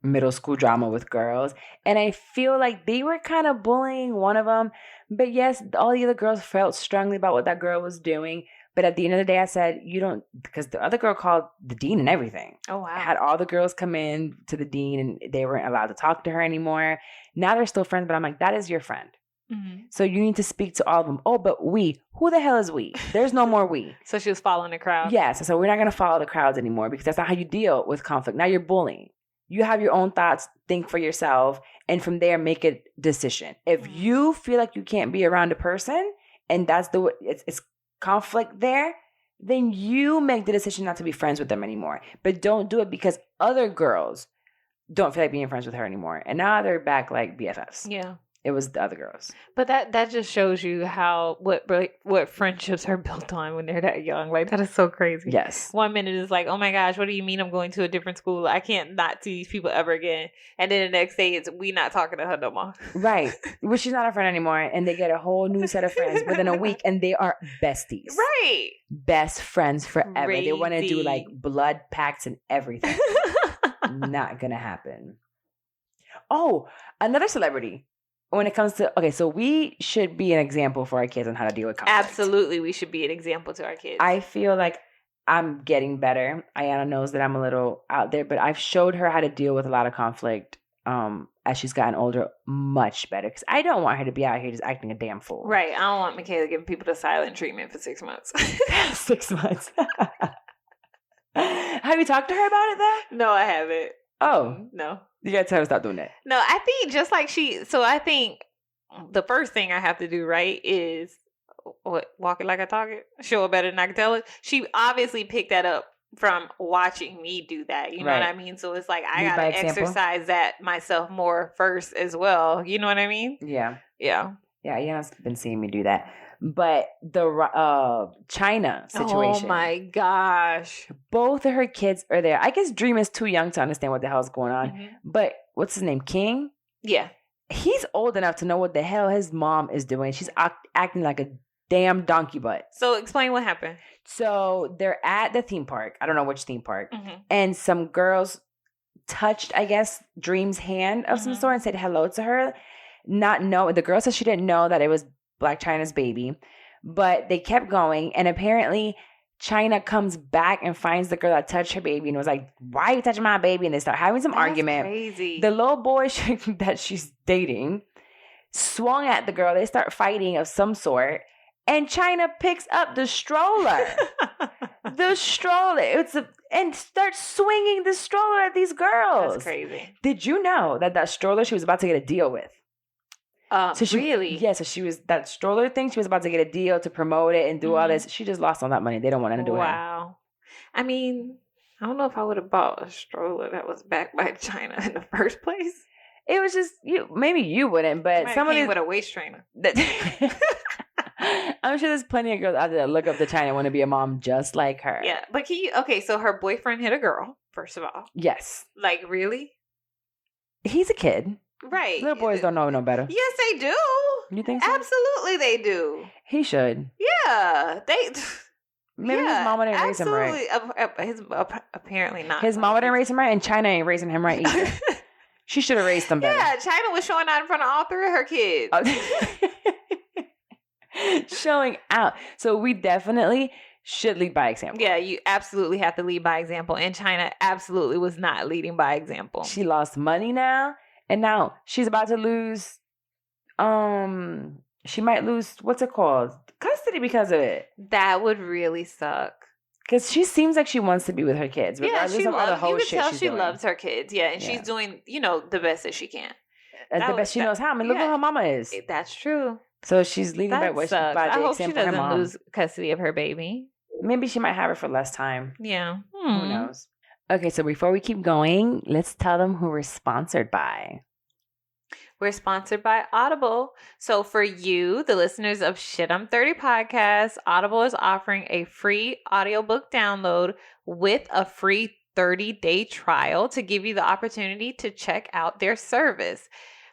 middle school drama with girls. And I feel they were kind of bullying one of them. But yes, all the other girls felt strongly about what that girl was doing. But at the end of the day, I said, you don't, because the other girl called the dean and everything. Oh, wow. I had all the girls come in to the dean and they weren't allowed to talk to her anymore. Now they're still friends, but I'm that is your friend. Mm-hmm. So you need to speak to all of them. Oh, but we, who the hell is we? There's no more we. So she was following the crowd. Yes. So we're not going to follow the crowds anymore because that's not how you deal with conflict. Now you're bullying. You have your own thoughts, think for yourself, and from there make a decision. If you feel like you can't be around a person and that's it's conflict there, then you make the decision not to be friends with them anymore. But don't do it because other girls don't feel like being friends with her anymore. And now they're back BFFs. Yeah. It was the other girls. But that just shows you what friendships are built on when they're that young. That is so crazy. Yes. 1 minute is oh my gosh, what do you mean I'm going to a different school? I can't not see these people ever again. And then the next day it's we not talking to her no more. Right. Well, she's not a friend anymore. And they get a whole new set of friends within a week and they are besties. Right. Best friends forever. Crazy. They want to do blood pacts and everything. Not gonna happen. Oh, another celebrity. When it comes to, okay, so we should be an example for our kids on how to deal with conflict. Absolutely, we should be an example to our kids. I feel like I'm getting better. Ayana knows that I'm a little out there, but I've showed her how to deal with a lot of conflict as she's gotten older much better. Because I don't want her to be out here just acting a damn fool. Right. I don't want Michaela giving people the silent treatment for 6 months. 6 months. Have you talked to her about it, though? No, I haven't. Oh. No. You gotta tell her to stop doing that. No, I think just I think the first thing I have to do, right, is walk it like I talk it, show it better than I can tell it. She obviously picked that up from watching me do that. You know what I mean? So it's like I got to exercise that myself more first as well. You know what I mean? Yeah. Yeah. Yeah, Ian's been seeing me do that. But the China situation. Oh my gosh. Both of her kids are there. I guess Dream is too young to understand what the hell is going on. Mm-hmm. But what's his name? King? Yeah. He's old enough to know what the hell his mom is doing. She's acting like a damn donkey butt. So explain what happened. So they're at the theme park. I don't know which theme park. Mm-hmm. And some girls touched, I guess, Dream's hand of some sort and said hello to her. The girl said she didn't know that it was Black China's baby, but they kept going, and apparently China comes back and finds the girl that touched her baby and was like, "Why are you touching my baby?" And they start having some argument. Crazy. The little boy that she's dating swung at the girl. They start fighting of some sort, and China picks up the stroller, and starts swinging the stroller at these girls. That's crazy. Did you know that stroller she was about to get a deal with? Really? Yeah, so she was, that stroller thing, she was about to get a deal to promote it and do all this. She just lost all that money. They don't want to do it. Wow. I mean, I don't know if I would have bought a stroller that was backed by China in the first place. It was just, maybe you wouldn't, but somebody with a waist trainer. I'm sure there's plenty of girls out there that look up to China and want to be a mom just like her. Yeah, but so her boyfriend hit a girl, first of all. Yes. Like, really? He's a kid. Right. Little boys don't know no better. Yes, they do. You think so? Absolutely, they do. He should. Yeah. Maybe his mama didn't raise him right. Apparently not. His mama didn't raise him right, and China ain't raising him right either. She should have raised him better. Yeah, China was showing out in front of all three of her kids. Showing out. So we definitely should lead by example. Yeah, you absolutely have to lead by example. And China absolutely was not leading by example. She lost money now. And now she's about to lose, she might lose, what's it called? Custody because of it. That would really suck. Because she seems like she wants to be with her kids. Yeah, she loves, you can tell she doing. Loves her kids. Yeah, and she's doing, the best that she can. The best she knows how. I mean, look who her mama is. That's true. So she's leading by the example of her mom. I hope she doesn't lose custody of her baby. Maybe she might have her for less time. Yeah. Who knows? Okay, so before we keep going, let's tell them who we're sponsored by. We're sponsored by Audible. So for you, the listeners of Shit I'm 30 podcast, Audible is offering a free audiobook download with a free 30-day trial to give you the opportunity to check out their service.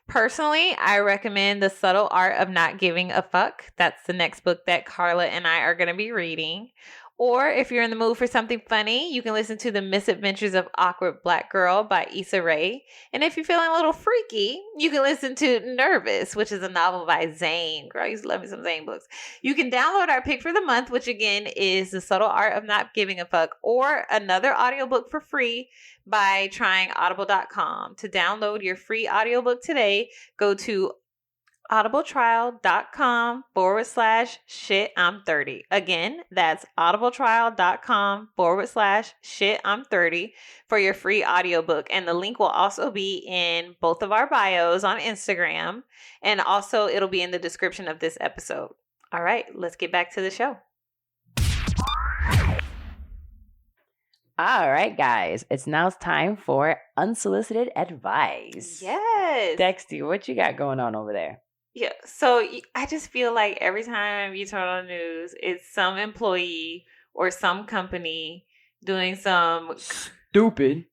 Personally, I recommend The Subtle Art of Not Giving a Fuck. That's the next book that Carla and I are going to be reading. Or if you're in the mood for something funny, you can listen to The Misadventures of Awkward Black Girl by Issa Rae. And if you're feeling a little freaky, you can listen to Nervous, which is a novel by Zane. Girl, I used to love me some Zane books. You can download our pick for the month, which again is The Subtle Art of Not Giving a Fuck, or another audiobook for free by trying audible.com. To download your free audiobook today, go to audibletrial.com/shit-I'm30. Again, that's audibletrial.com/shit-I'm30 for your free audiobook. And the link will also be in both of our bios on Instagram. And also it'll be in the description of this episode. All right, let's get back to the show. All right, guys. It's now time for unsolicited advice. Yes. Dexty, what you got going on over there? Yeah, so I just feel like every time you turn on the news, it's some employee or some company doing some stupid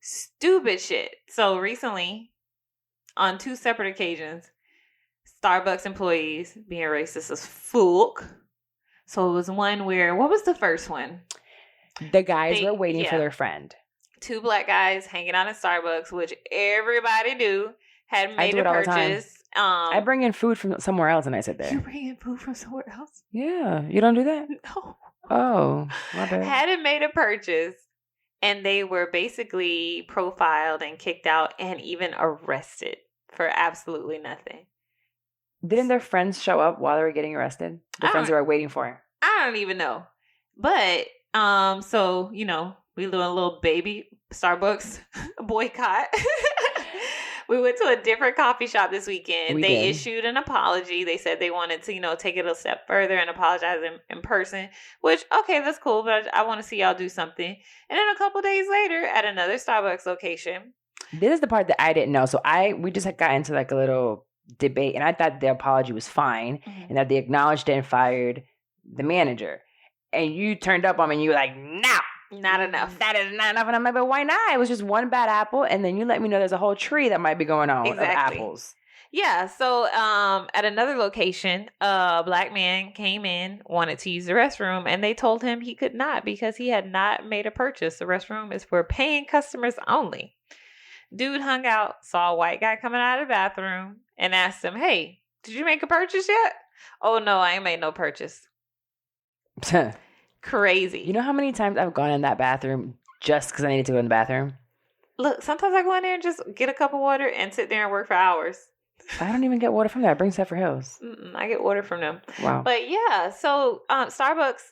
shit. So recently, on 2 separate occasions, Starbucks employees being racist as fuck. So it was one where, what was the first one? The guys were waiting for their friend. 2 black guys hanging out in Starbucks, which everybody knew, had made a purchase. I bring in food from somewhere else and I sit there. You bring in food from somewhere else? Yeah. You don't do that? No. Oh, my bad. Hadn't made a purchase. And they were basically profiled and kicked out and even arrested for absolutely nothing. Didn't their friends show up while they were getting arrested? The friends who were waiting for her? I don't even know. But, so, we doing a little baby Starbucks boycott. We went to a different coffee shop this weekend. They issued an apology. They said they wanted to, take it a step further and apologize in person, which, okay, that's cool, but I want to see y'all do something. And then a couple days later, at another Starbucks location. This is the part that I didn't know. So we just had got into like a little debate, and I thought the apology was fine, and that they acknowledged it and fired the manager. And you turned up on me and you were like, no. Not enough. That is not enough. And I'm like, but why not? It was just one bad apple. And then you let me know there's a whole tree that might be going on of apples. Yeah. So at another location, a black man came in, wanted to use the restroom, and they told him he could not because he had not made a purchase. The restroom is for paying customers only. Dude hung out, saw a white guy coming out of the bathroom, and asked him, hey, did you make a purchase yet? Oh, no, I ain't made no purchase. Crazy. You know how many times I've gone in that bathroom just because I needed to go in the bathroom? Look, sometimes I go in there and just get a cup of water and sit there and work for hours. I don't even get water from there. I bring Zephyr Hills. I get water from them. Wow. But yeah, so Starbucks,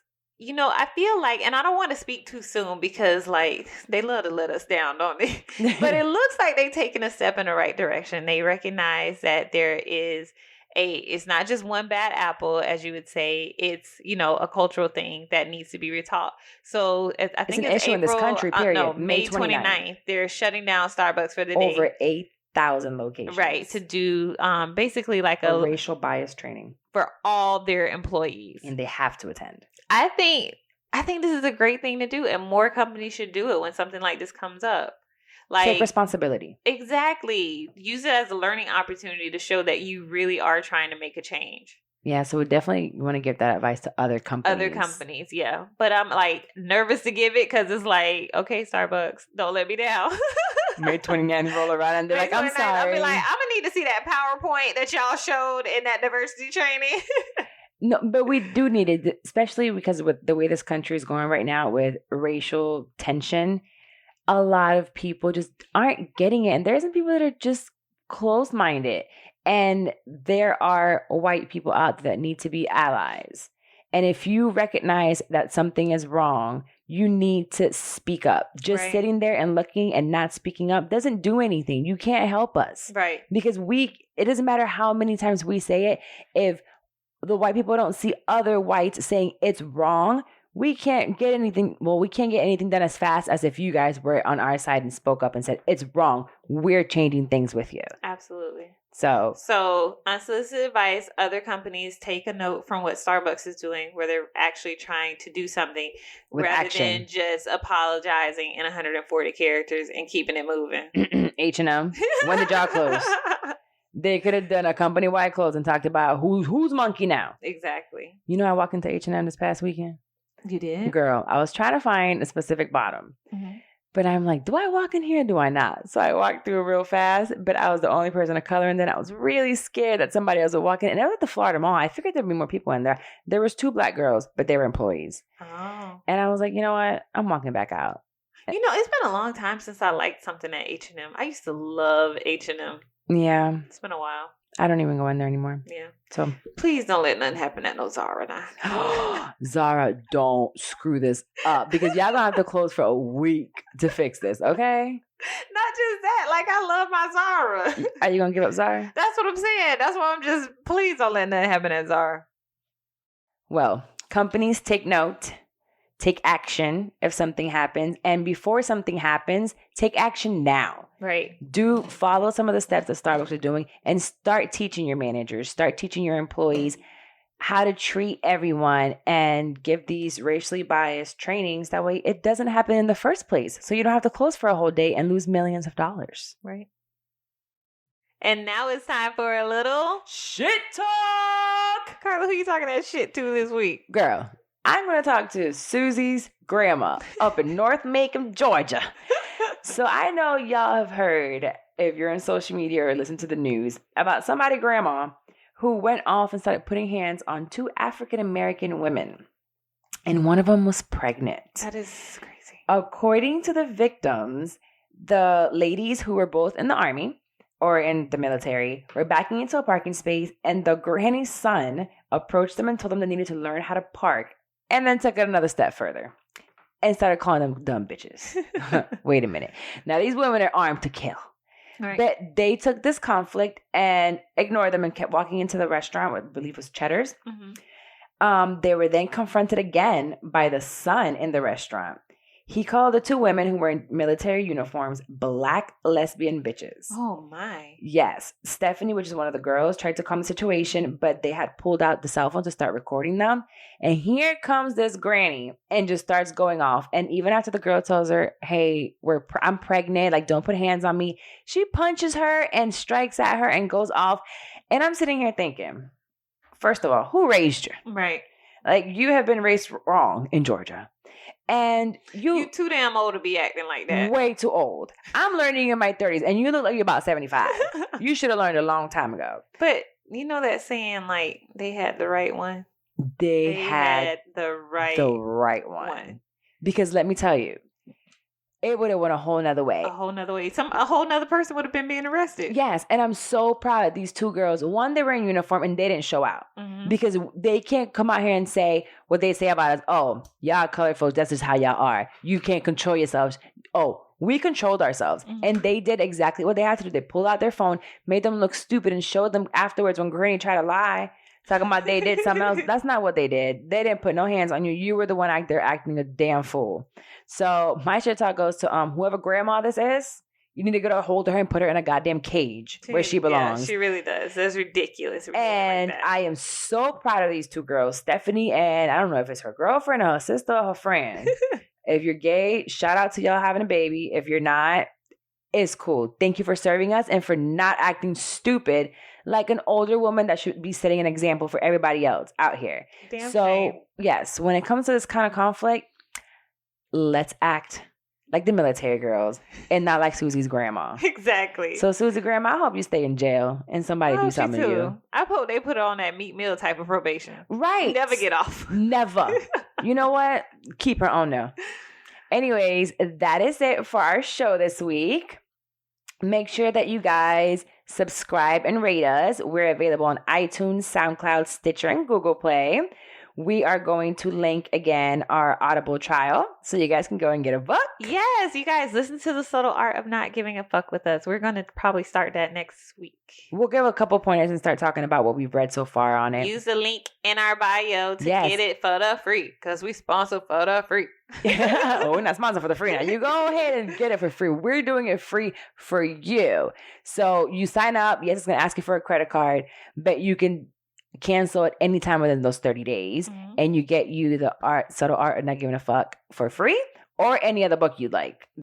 I feel like, and I don't want to speak too soon because they love to let us down, don't they? But it looks like they're taking a step in the right direction. They recognize that there is it's not just one bad apple, as you would say. It's, a cultural thing that needs to be retaught. So I think it's an issue in this country, period. May 29th. They're shutting down Starbucks for the day. Over 8,000 locations. Right. To do basically like a racial bias training for all their employees. And they have to attend. I think this is a great thing to do, and more companies should do it when something like this comes up. Take responsibility. Exactly. Use it as a learning opportunity to show that you really are trying to make a change. Yeah, so we definitely want to give that advice to other companies. Yeah. But I'm nervous to give it because it's okay, Starbucks, don't let me down. May 29th roll around and they're like, I'm sorry. I'll be like, I'm going to need to see that PowerPoint that y'all showed in that diversity training. No, but we do need it, especially because with the way this country is going right now with racial tension. A lot of people just aren't getting it. And there's some people that are just closed-minded. And there are white people out there that need to be allies. And if you recognize that something is wrong, you need to speak up. Just sitting there and looking and not speaking up doesn't do anything. You can't help us. Right. Because it doesn't matter how many times we say it. If the white people don't see other whites saying it's wrong, we can't get anything. Well, we can't get anything done as fast as if you guys were on our side and spoke up and said, it's wrong. We're changing things with you. Absolutely. So unsolicited advice, other companies take a note from what Starbucks is doing, where they're actually trying to do something with rather action. Than just apologizing in 140 characters and keeping it moving. H&M, when did y'all close? They could have done a company-wide close and talked about who's monkey now. Exactly. I walked into H&M this past weekend. You did? Girl, I was trying to find a specific bottom. Mm-hmm. But I'm like, do I walk in here or do I not? So I walked through real fast, but I was the only person of color. And then I was really scared that somebody else would walk in. And I was at the Florida Mall. I figured there'd be more people in there. There was 2 black girls, but they were employees. Oh. And I was like, you know what? I'm walking back out. It's been a long time since I liked something at H&M. I used to love H&M. Yeah. It's been a while. I don't even go in there anymore. Yeah. So please don't let nothing happen at no Zara now. Zara, don't screw this up because y'all gonna have to close for a week to fix this, okay? Not just that. I love my Zara. Are you gonna give up Zara? That's what I'm saying. That's why I'm just, please don't let nothing happen at Zara. Well, companies take note. Take action if something happens. And before something happens, take action now. Right. Do follow some of the steps that Starbucks are doing and start teaching your managers, start teaching your employees how to treat everyone and give these racially biased trainings. That way it doesn't happen in the first place. So you don't have to close for a whole day and lose millions of dollars. Right. And now it's time for a little shit talk. Carla, who you talking that shit to this week? Girl, I'm going to talk to Susie's grandma up in North Macomb, Georgia. So I know y'all have heard, if you're on social media or listen to the news, about somebody's grandma who went off and started putting hands on 2 African-American women. And one of them was pregnant. That is crazy. According to the victims, the ladies who were both in the army or in the military were backing into a parking space, and the granny's son approached them and told them they needed to learn how to park. And then took it another step further and started calling them dumb bitches. Wait a minute. Now, these women are armed to kill. Right. But they took this conflict and ignored them and kept walking into the restaurant, what I believe was Cheddar's. Mm-hmm. They were then confronted again by the son in the restaurant. He called the two women who were in military uniforms black lesbian bitches. Oh, my. Yes. Stephanie, which is one of the girls, tried to calm the situation, but they had pulled out the cell phone to start recording them. And here comes this granny and just starts going off. And even after the girl tells her, hey, I'm pregnant, like, don't put hands on me, she punches her and strikes at her and goes off. And I'm sitting here thinking, first of all, who raised you? Right. Like, you have been raised wrong in Georgia. And you too damn old to be acting like that. Way too old. I'm learning in my 30s, and you look like you're about 75. You should have learned a long time ago. But you know that saying, like, they had the right one? They had the right one. Because let me tell you, it would have went a whole nother way. A whole nother way. A whole nother person would have been being arrested. Yes, and I'm so proud of these two girls. One, they were in uniform and they didn't show out. Mm-hmm. Because they can't come out here and say what they say about us. Oh, y'all colored folks, that's just how y'all are. You can't control yourselves. Oh, we controlled ourselves. Mm-hmm. And they did exactly what they had to do. They pulled out their phone, made them look stupid, and showed them afterwards when Granny tried to lie, talking about they did something else. That's not what they did. They didn't put no hands on you. You were the one out there acting a damn fool. So my shit talk goes to whoever grandma this is. You need to get a hold of her and put her in a goddamn cage where she belongs. Yeah, she really does. That's ridiculous. And like I am so proud of these two girls, Stephanie, and I don't know if it's her girlfriend or her sister or her friend. If you're gay, shout out to y'all having a baby. If you're not, it's cool. Thank you for serving us and for not acting stupid like an older woman that should be setting an example for everybody else out here. Damn shame. Yes, when it comes to this kind of conflict, let's act like the military girls and not like Susie's grandma. Exactly. So Susie grandma, I hope you stay in jail and somebody do something to you. I hope they put her on that meat meal type of probation. Right. Never get off. Never. You know what? Keep her on there. Anyways, that is it for our show this week. Make sure that you guys subscribe and rate us. We're available on iTunes, SoundCloud, Stitcher, and Google Play. We are going to link again our Audible trial so you guys can go and get a book. Yes, you guys listen to The Subtle Art of Not Giving a Fuck with us. We're going to probably start that next week. We'll give a couple pointers and start talking about what we've read so far on it. Use the link in our bio to get it for the free because we sponsor for the free. Oh, we're not sponsored for the free now. You go ahead and get it for free. We're doing it free for you. So you sign up. Yes, it's going to ask you for a credit card, but you can cancel at any time within those 30 days. Mm-hmm. And you get the Subtle Art of Not Giving a Fuck for free or any other book you'd like.